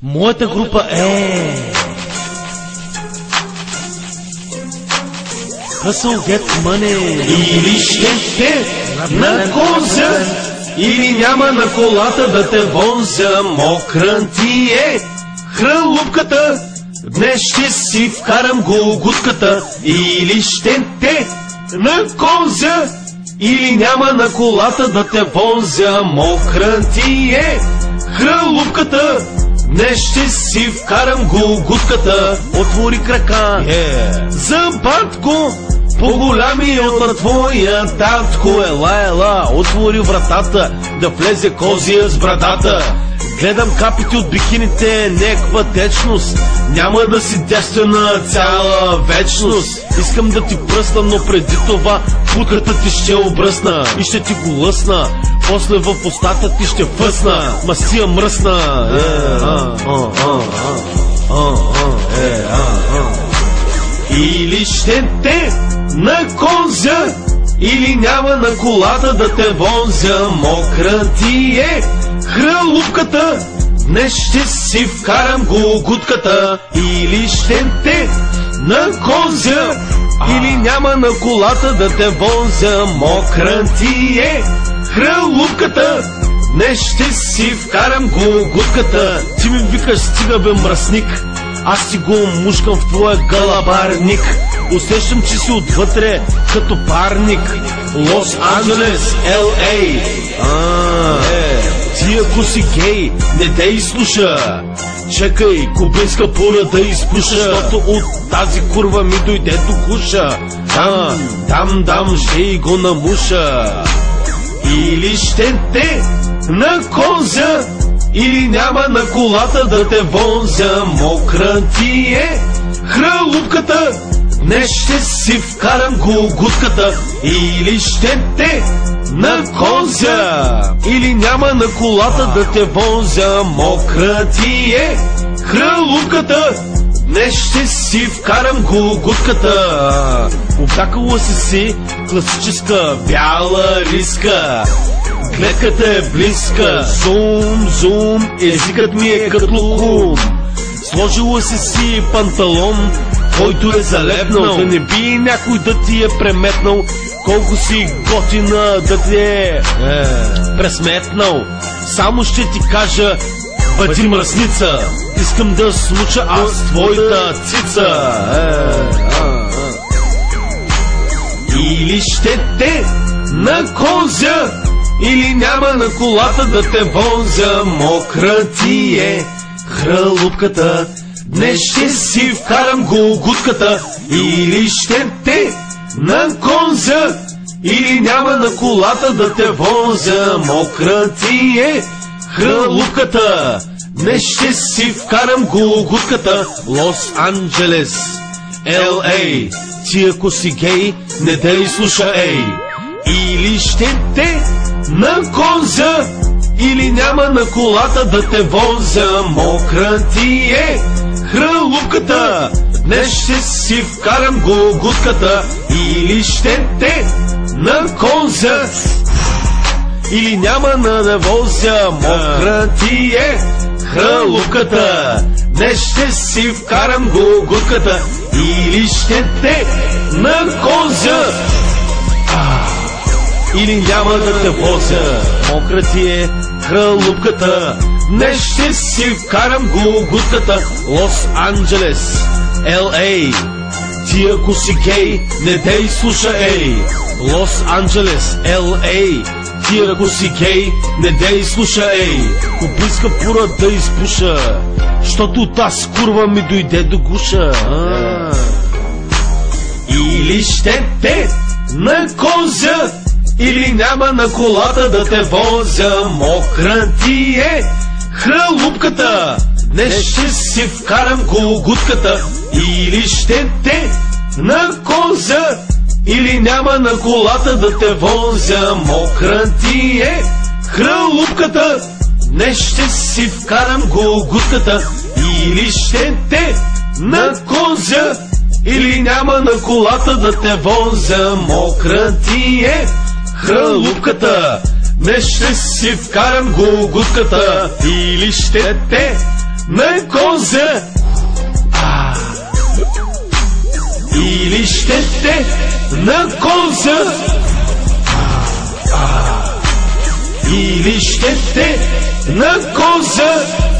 Моята група е Hustle Get Money. Или ще те на коза, или няма на колата да те возя. Мокран ти е хралупката, днес ще си вкарам голгутката. Или ще те на коза, или няма на колата да те возя. Мокран ти е хралупката, днес ще си вкарам голгутката. Отвори крака, За батко, по-голями от на твоя татко. ела, отвори вратата, да влезе козия с брадата. Гледам капите от бикините, някаква течност. Няма да си девствена цяла вечност. Искам да ти пръсна, но преди това путката ти ще обръсна и ще ти го лъсна. После в устата ти ще фъсна, ма си я мръсна. Или ще те на козя, или няма на колата да те возя. Мокра ти е хралупката, днес ще си вкарам голгутката. Или ще те на козя, или няма на колата да те возя. Мокра ти е хралупката, днес ще си вкарам голгутката. Ти ми викаш стига бе мръсник, аз си го мушкам в твоя галабарник. Усещам, че си отвътре като парник. Лос Анджелес, Л.А. Ти ако си гей, не те изслуша. Чекай, кубинска пура да изпуша, защото от тази курва ми дойде до гуша. Дам, ще и го намуша. Или ще те на козя, или няма на колата да те возя. Мокра ти е хралупката, днес ще си вкарам голгутката. Или ще те на козя, или няма на колата да те возя. Мокра ти е хралупката, днес ще си вкарам голгутката. Облякала си класическа бяла риска, Гледката е близка, зум, езикът ми е като лукум. Сложила си панталон, който е залепнал, да не би някой да ти е преметнал. Колко си готина да ти е пресметнал. Само ще ти кажа, бъди мръсница, искам да случа аз твоята цица. Или ще те на козя, или няма на колата да те возя. Мокра ти е хралупката, днес ще си вкарам голгутката. Или ще те на козя, или няма на колата да те возя. Мокра ти е хралупката, днес ще си вкарам голгутката. Лос Анджелес, Л.А. Ти ако си гей, не да изслуша, ей. Или ще те на коза, или няма на колата да те возя. Мокра ти е хралупката, днес ще си вкарам голгутката. Или ще те на коза, или няма да возя. Мокра ти е хралупката, днес ще си вкарам голгутката. Или ще те на коза, или няма да те возя. Мокра ти е хралупката, днес ще си вкарам голгутката. Лос Анджелес, Л.А. Ти ако си гей, не те изслуша, ей. Лос Анджелес, Л.А. Ти ако си гей, не те изслуша, ей. Кубинска пура да изпуша, щото таз курва ми дойде до гуша. Или ще те на козя, или няма на колата да те возя. Мокра ти е хралупката, днес ще си вкарам голгутката. Или ще те на коза, или няма на колата да те возя. Мокра ти е хралупката, днес ще си вкарам голгутката. Или ще те на коза, или няма на колата да те возя. Мокра ти е хралупката, днес ще си вкарам голгутката. Или ще те на коза. Или щете на коза. Или щете на коза.